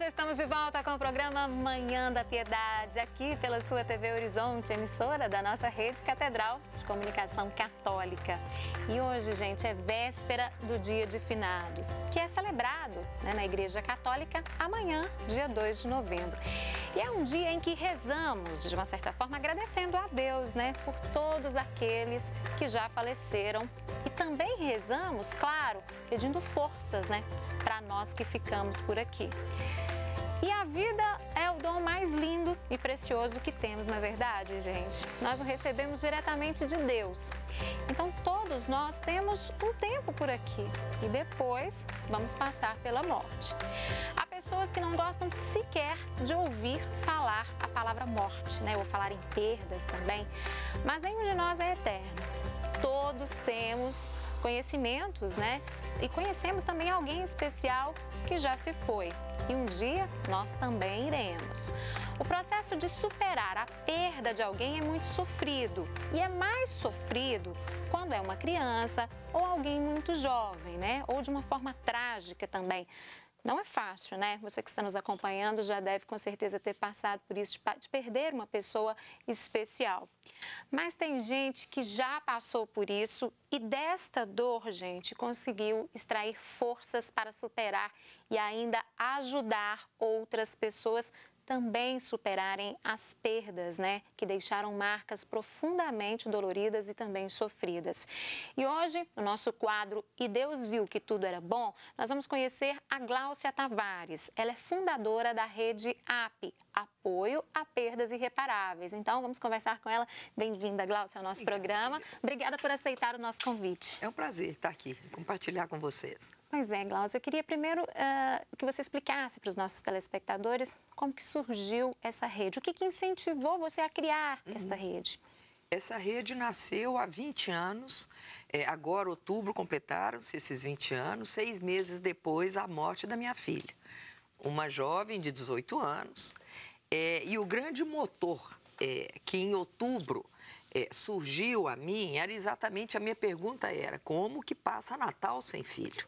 já estamos de volta com o programa Manhã da Piedade, aqui pela sua TV Horizonte, emissora da nossa rede Catedral de Comunicação Católica. E hoje, gente, é véspera do Dia de Finados, que é celebrado, na Igreja Católica amanhã, dia 2 de novembro. E é um dia em que rezamos, de uma certa forma, agradecendo a Deus, por todos aqueles que já faleceram. E também rezamos, claro, pedindo forças, para nós que ficamos por aqui. E a vida é o dom mais lindo e precioso que temos, não é verdade, gente? Nós o recebemos diretamente de Deus. Então, todos nós temos um tempo por aqui e depois vamos passar pela morte. Há pessoas que não gostam sequer de ouvir falar a palavra morte, ou falar em perdas também, mas nenhum de nós é eterno. Todos temos conhecimentos, e conhecemos também alguém especial que já se foi. E um dia nós também iremos. O processo de superar a perda de alguém é muito sofrido. E é mais sofrido quando é uma criança ou alguém muito jovem, ou de uma forma trágica também. Não é fácil, Você que está nos acompanhando já deve com certeza ter passado por isso, de perder uma pessoa especial. Mas tem gente que já passou por isso e desta dor, gente, conseguiu extrair forças para superar e ainda ajudar outras pessoas também superarem as perdas, que deixaram marcas profundamente doloridas e também sofridas. E hoje, no nosso quadro E Deus Viu que Tudo Era Bom, nós vamos conhecer a Gláucia Tavares. Ela é fundadora da rede API, Apoio a Perdas Irreparáveis. Então, vamos conversar com ela. Bem-vinda, Gláucia, ao nosso programa. Obrigada por aceitar o nosso convite. É um prazer estar aqui, compartilhar com vocês. Pois é, Gláucia, eu queria primeiro que você explicasse para os nossos telespectadores como que surgiu essa rede. O que incentivou você a criar esta rede? Essa rede nasceu há 20 anos, agora, outubro, completaram-se esses 20 anos, 6 meses depois da morte da minha filha. Uma jovem de 18 anos, e o grande motor que em outubro surgiu a mim, era exatamente, a minha pergunta era, como que passa Natal sem filho?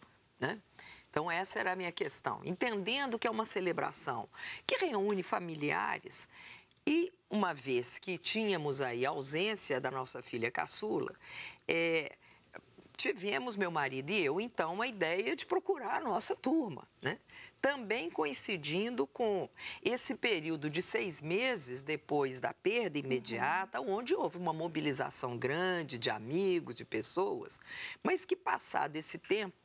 Então, essa era a minha questão. Entendendo que é uma celebração que reúne familiares e, uma vez que tínhamos aí a ausência da nossa filha caçula, tivemos, meu marido e eu, então, a ideia de procurar a nossa turma, Também coincidindo com esse período de 6 meses depois da perda imediata, onde houve uma mobilização grande de amigos, de pessoas, mas que, passado esse tempo,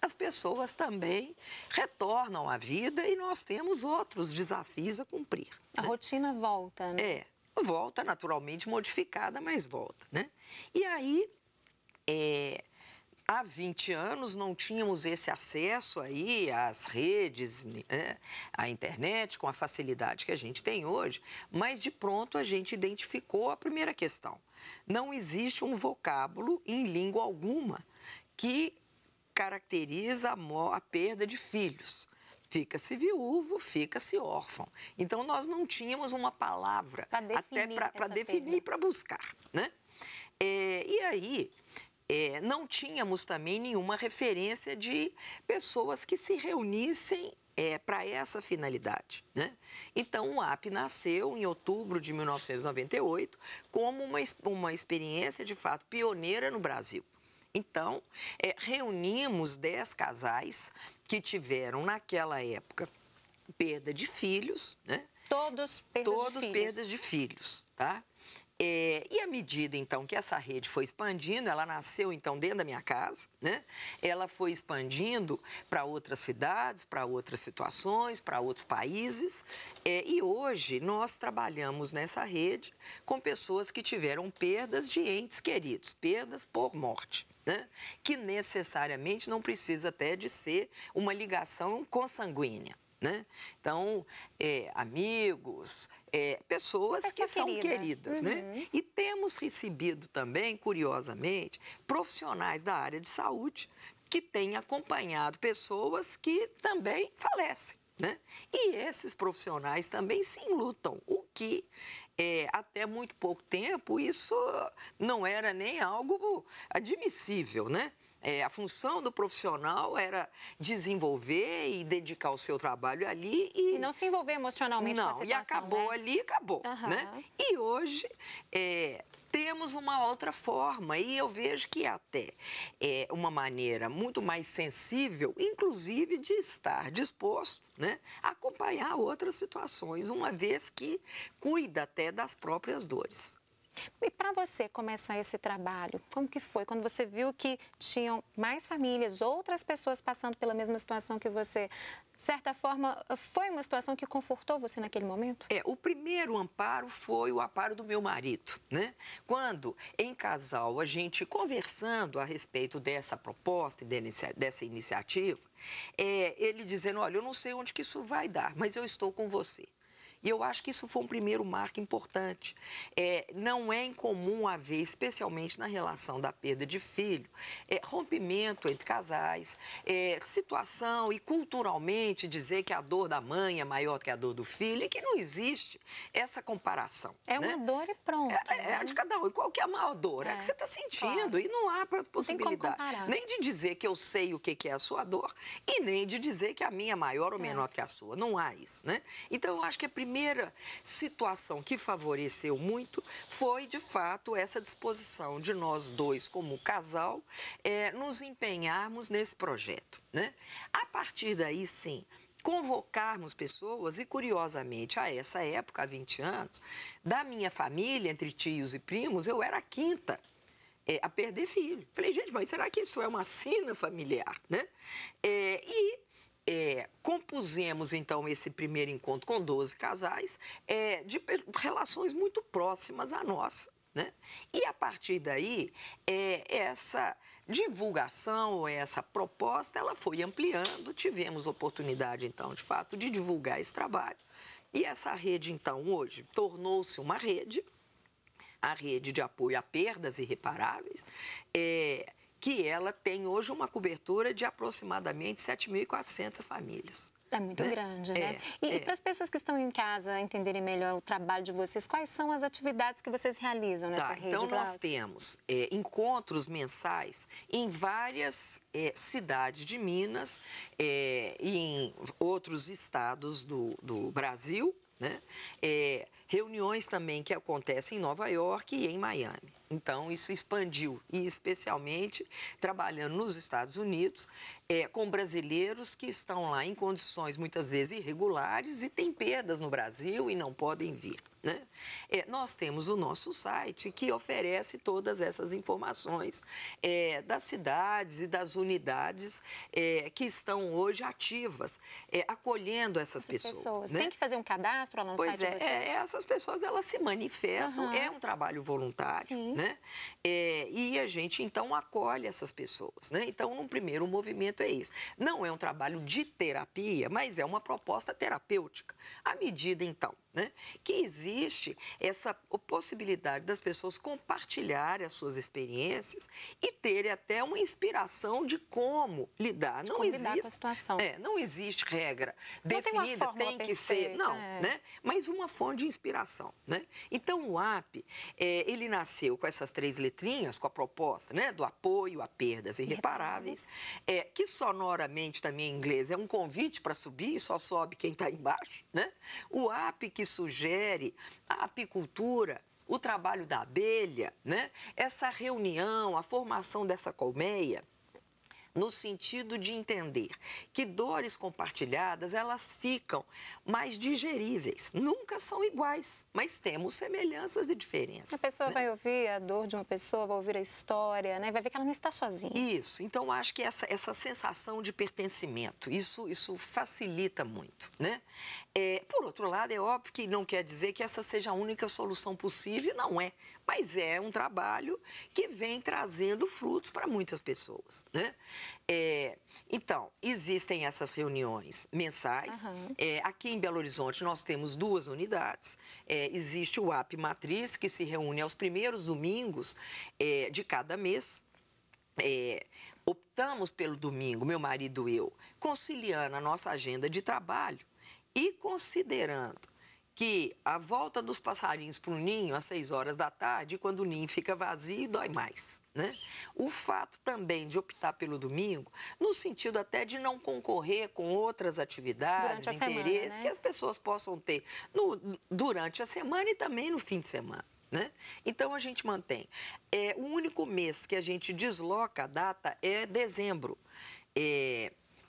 as pessoas também retornam à vida e nós temos outros desafios a cumprir. A rotina volta, Volta naturalmente modificada, mas volta, E aí, há 20 anos não tínhamos esse acesso aí às redes, à internet, com a facilidade que a gente tem hoje, mas de pronto a gente identificou a primeira questão. Não existe um vocábulo em língua alguma que caracteriza a perda de filhos. Fica-se viúvo, fica-se órfão. Então, nós não tínhamos uma palavra para definir e para buscar, E aí, não tínhamos também nenhuma referência de pessoas que se reunissem para essa finalidade, Então, o API nasceu em outubro de 1998 como uma experiência, de fato, pioneira no Brasil. Então, reunimos 10 casais que tiveram, naquela época, perda de filhos, Todos perdas de filhos, tá? E à medida, então, que essa rede foi expandindo, ela nasceu, então, dentro da minha casa, Ela foi expandindo para outras cidades, para outras situações, para outros países. E hoje nós trabalhamos nessa rede com pessoas que tiveram perdas de entes queridos, perdas por morte, que necessariamente não precisa até de ser uma ligação consanguínea. Então, amigos, pessoas que são queridas, E temos recebido também, curiosamente, profissionais da área de saúde que têm acompanhado pessoas que também falecem, E esses profissionais também se enlutam, o que até muito pouco tempo isso não era nem algo admissível, A função do profissional era desenvolver e dedicar o seu trabalho ali e não se envolver emocionalmente com a situação, e acabou, né? ali, acabou, né? E hoje temos uma outra forma e eu vejo que até uma maneira muito mais sensível, inclusive de estar disposto, né, a acompanhar outras situações, uma vez que cuida até das próprias dores. E para você começar esse trabalho, como que foi? Quando você viu que tinham mais famílias, outras pessoas passando pela mesma situação que você, de certa forma, foi uma situação que confortou você naquele momento? O primeiro amparo foi o amparo do meu marido, né? Quando, em casal, a gente conversando a respeito dessa proposta e dessa iniciativa, ele dizendo, olha, eu não sei onde que isso vai dar, mas eu estou com você. E eu acho que isso foi um primeiro marco importante. Não é incomum haver, especialmente na relação da perda de filho, rompimento entre casais, situação e culturalmente dizer que a dor da mãe é maior do que a dor do filho e que não existe essa comparação. É uma dor e pronto. É de cada um. E qual que é a maior dor? É que você está sentindo, claro. E não há possibilidade nem de dizer que eu sei o que é a sua dor e nem de dizer que a minha é maior ou menor do que a sua. Não há isso, né? Então, eu acho que a primeira situação que favoreceu muito foi, de fato, essa disposição de nós dois, como casal, nos empenharmos nesse projeto, né? A partir daí, sim, convocarmos pessoas e, curiosamente, a essa época, há 20 anos, da minha família, entre tios e primos, eu era a quinta a perder filho. Falei, gente, mas será que isso é uma sina familiar, né? Compusemos, então, esse primeiro encontro com 12 casais de relações muito próximas à nossa, né? E, a partir daí, essa divulgação, ou essa proposta, ela foi ampliando, tivemos oportunidade, então, de fato, de divulgar esse trabalho. E essa rede, então, hoje, tornou-se uma rede, a rede de apoio a perdas irreparáveis, que ela tem hoje uma cobertura de aproximadamente 7.400 famílias. É muito grande, né? E para as pessoas que estão em casa entenderem melhor o trabalho de vocês, quais são as atividades que vocês realizam nessa rede? Então, nós temos encontros mensais em várias cidades de Minas e em outros estados do Brasil, né? Reuniões também que acontecem em Nova York e em Miami. Então, isso expandiu, e especialmente trabalhando nos Estados Unidos, com brasileiros que estão lá em condições muitas vezes irregulares e têm perdas no Brasil e não podem vir, né? Nós temos o nosso site que oferece todas essas informações das cidades e das unidades que estão hoje ativas, acolhendo essas pessoas. Né? Tem que fazer um cadastro lá no site de vocês? Essas pessoas, elas se manifestam, é um trabalho voluntário. Sim. Né? E a gente, então, acolhe essas pessoas, né? Então, num primeiro movimento é isso. Não é um trabalho de terapia, mas é uma proposta terapêutica. À medida, então, né, que existe essa possibilidade das pessoas compartilharem as suas experiências e terem até uma inspiração de como lidar. Não existe com a situação. Não existe regra não definida, tem que ser. Não, né? Mas uma fonte de inspiração, né? Então, o AP, ele nasceu com essas 3 letrinhas, com a proposta, né, do apoio a perdas irreparáveis, que sonoramente também em inglês é um convite para subir, só sobe quem está embaixo, né? O AP que sugere a apicultura, o trabalho da abelha, né? Essa reunião, a formação dessa colmeia, no sentido de entender que dores compartilhadas, elas ficam mais digeríveis. Nunca são iguais, mas temos semelhanças e diferenças. A pessoa vai ouvir a dor de uma pessoa, vai ouvir a história, né? Vai ver que ela não está sozinha. Isso. Então, acho que essa sensação de pertencimento, isso facilita muito, né? Por outro lado, é óbvio que não quer dizer que essa seja a única solução possível, não é. Mas é um trabalho que vem trazendo frutos para muitas pessoas, né? Então, existem essas reuniões mensais. Aqui em Belo Horizonte, nós temos 2 unidades. Existe o AP Matriz, que se reúne aos primeiros domingos de cada mês. Optamos pelo domingo, meu marido e eu, conciliando a nossa agenda de trabalho e considerando que a volta dos passarinhos para o ninho às 6 horas da tarde, quando o ninho fica vazio, dói mais, né? O fato também de optar pelo domingo, no sentido até de não concorrer com outras atividades de interesse, né? Que as pessoas possam ter durante a semana e também no fim de semana, né? Então, a gente mantém. O único mês que a gente desloca a data é dezembro.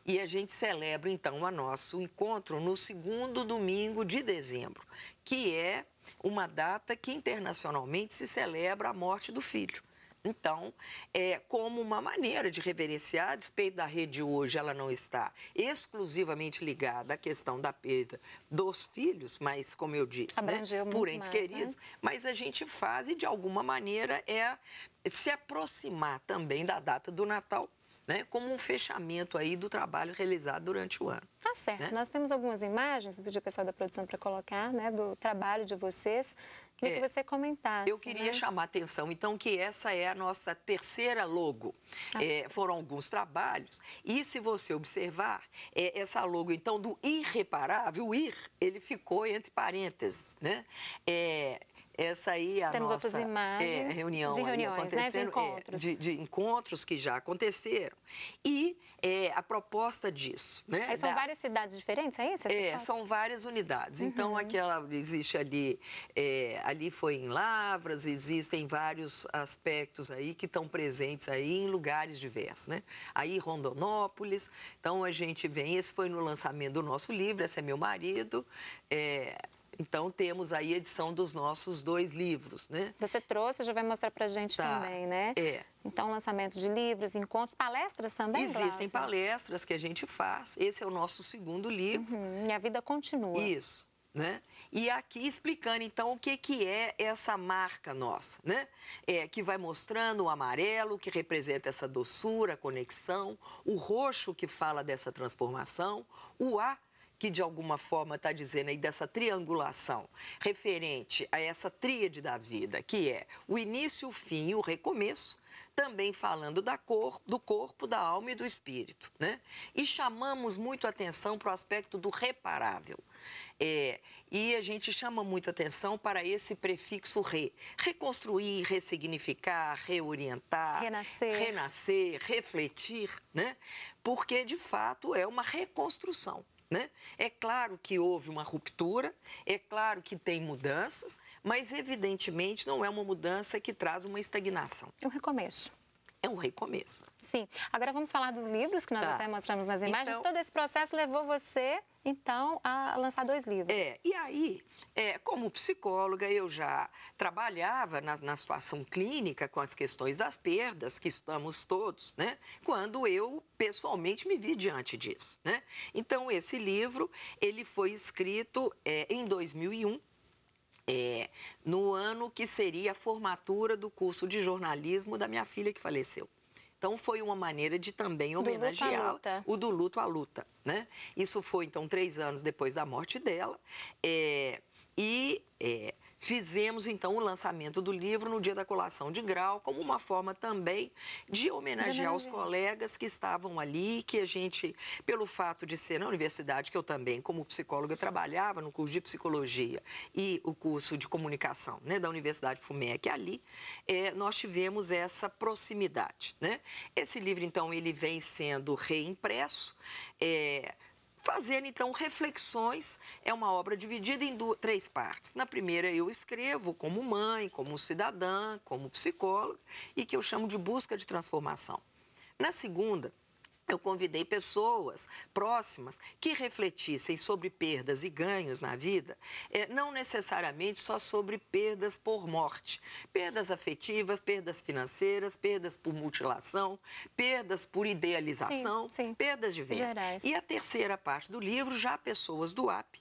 E a gente celebra, então, o nosso encontro no segundo domingo de dezembro, que é uma data que internacionalmente se celebra a morte do filho. Então, como uma maneira de reverenciar, a despeito da rede hoje, ela não está exclusivamente ligada à questão da perda dos filhos, mas, como eu disse, né, por entes queridos, né? Mas a gente faz e, de alguma maneira, se aproximar também da data do Natal, né, como um fechamento aí do trabalho realizado durante o ano. Tá certo. Né? Nós temos algumas imagens, eu pedi ao pessoal da produção para colocar, né, do trabalho de vocês. Queria que você comentasse. Eu queria chamar a atenção, então, que essa é a nossa terceira logo. Foram alguns trabalhos e, se você observar, essa logo, então, do irreparável, o ir, ele ficou entre parênteses, né? Essa aí é a Temos nossa outras imagens reunião de reuniões, acontecendo, né? De encontros. De encontros que já aconteceram. E a proposta disso, né? Aí são várias cidades diferentes, é isso? São várias unidades. Então, aquela existe ali, ali foi em Lavras, existem vários aspectos aí que estão presentes aí em lugares diversos, né? Aí Rondonópolis, então a gente vem, esse foi no lançamento do nosso livro, esse é meu marido, então, temos aí a edição dos nossos 2 livros, né? Você trouxe, já vai mostrar pra gente também, né? Então, lançamento de livros, encontros, palestras também, Existem palestras que a gente faz. Esse é o nosso segundo livro. E a vida continua. Isso, né? E aqui explicando, então, o que é essa marca nossa, né? Que vai mostrando o amarelo, que representa essa doçura, a conexão, o roxo, que fala dessa transformação, o A, que de alguma forma está dizendo aí dessa triangulação referente a essa tríade da vida, que é o início, o fim e o recomeço, também falando do corpo, da alma e do espírito, né? E chamamos muito atenção para o aspecto do reparável. E a gente chama muito atenção para esse prefixo re. Reconstruir, ressignificar, reorientar, renascer, refletir, né? Porque, de fato, é uma reconstrução. Né? É claro que houve uma ruptura, é claro que tem mudanças, mas evidentemente não é uma mudança que traz uma estagnação. É um recomeço. É um recomeço. Sim. Agora vamos falar dos livros que nós até mostramos nas imagens. Então, todo esse processo levou você, então, a lançar 2 livros. E aí, como psicóloga, eu já trabalhava na situação clínica com as questões das perdas, que estamos todos, né? Quando eu, pessoalmente, me vi diante disso, né? Então, esse livro, ele foi escrito em 2001, no ano que seria a formatura do curso de jornalismo da minha filha que faleceu. Então, foi uma maneira de também homenageá-la, o do luto à luta, né? Isso foi, então, 3 anos depois da morte dela. Fizemos, então, o lançamento do livro no dia da colação de grau, como uma forma também de homenagear os colegas que estavam ali, que a gente, pelo fato de ser na universidade, que eu também, como psicóloga, trabalhava no curso de psicologia e o curso de comunicação, né, da Universidade FUMEC, ali, nós tivemos essa proximidade, né? Esse livro, então, ele vem sendo reimpresso, fazendo, então, reflexões. É uma obra dividida em 3 partes. Na primeira, eu escrevo como mãe, como cidadã, como psicóloga, e que eu chamo de busca de transformação. Na segunda, eu convidei pessoas próximas que refletissem sobre perdas e ganhos na vida, não necessariamente só sobre perdas por morte, perdas afetivas, perdas financeiras, perdas por mutilação, perdas por idealização, perdas diversas. E a terceira parte do livro, já pessoas do AP,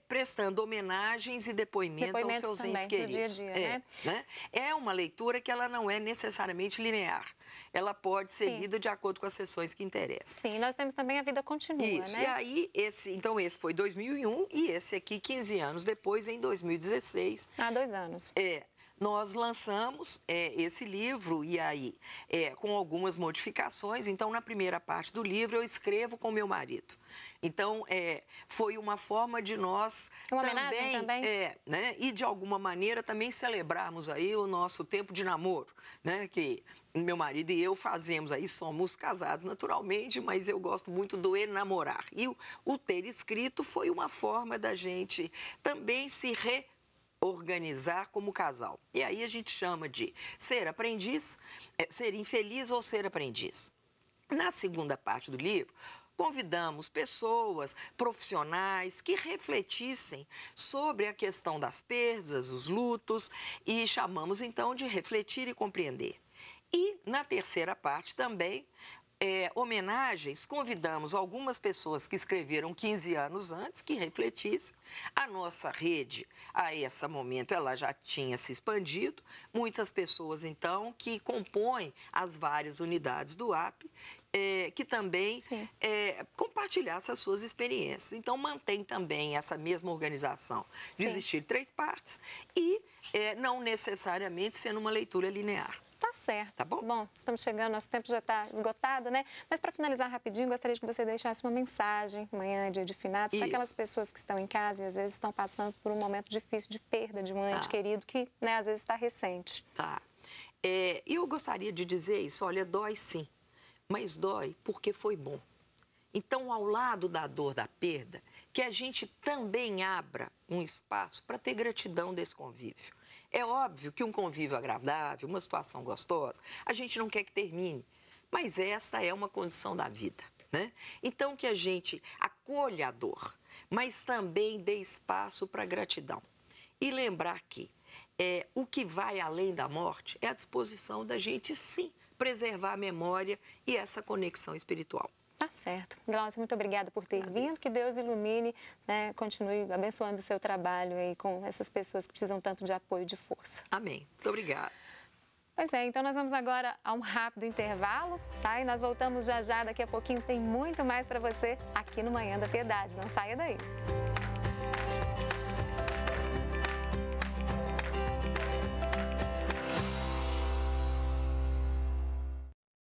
prestando homenagens e depoimentos aos seus entes queridos. Dia a dia, né? É uma leitura que ela não é necessariamente linear. Ela pode ser lida de acordo com as sessões que interessam. Sim, nós temos também A Vida Continua, Isso, né? E aí, esse foi 2001 e esse aqui, 15 anos depois, em 2016. Há 2 anos. nós lançamos esse livro, e aí, com algumas modificações. Então, na primeira parte do livro, eu escrevo com meu marido. Então, foi uma forma de nós uma homenagem também? Né, e de alguma maneira também celebrarmos aí o nosso tempo de namoro, né, que meu marido e eu fazemos aí, somos casados naturalmente, mas eu gosto muito do enamorar. E o ter escrito foi uma forma da gente também se reorganizar como casal. E aí a gente chama de ser aprendiz, ser infeliz ou ser aprendiz. Na segunda parte do livro, convidamos pessoas, profissionais que refletissem sobre a questão das perdas, os lutos, e chamamos então de refletir e compreender. E na terceira parte também, homenagens, convidamos algumas pessoas que escreveram 15 anos antes, que refletissem. A nossa rede, a esse momento, ela já tinha se expandido. Muitas pessoas, então, que compõem as várias unidades do AP, que também compartilhassem as suas experiências. Então, mantém também essa mesma organização de existir 3 partes e não necessariamente sendo uma leitura linear. Tá certo. Tá bom? Bom, estamos chegando, nosso tempo já está esgotado, né? Mas para finalizar rapidinho, gostaria que você deixasse uma mensagem, amanhã é dia de finados, para aquelas pessoas que estão em casa e às vezes estão passando por um momento difícil de perda de um ente querido que, né, às vezes está recente. Tá. Eu gostaria de dizer isso, olha, dói sim, mas dói porque foi bom. Então, ao lado da dor da perda, que a gente também abra um espaço para ter gratidão desse convívio. É óbvio que um convívio agradável, uma situação gostosa, a gente não quer que termine, mas essa é uma condição da vida, né? Então, que a gente acolha a dor, mas também dê espaço para gratidão. E lembrar que o que vai além da morte é a disposição da gente, sim, preservar a memória e essa conexão espiritual. Tá certo. Glaucia, muito obrigada por ter vindo. Que Deus ilumine, né, continue abençoando o seu trabalho aí com essas pessoas que precisam tanto de apoio e de força. Amém. Muito obrigada. Pois é, então nós vamos agora a um rápido intervalo, tá? E nós voltamos já já, daqui a pouquinho tem muito mais para você aqui no Manhã da Piedade. Não saia daí.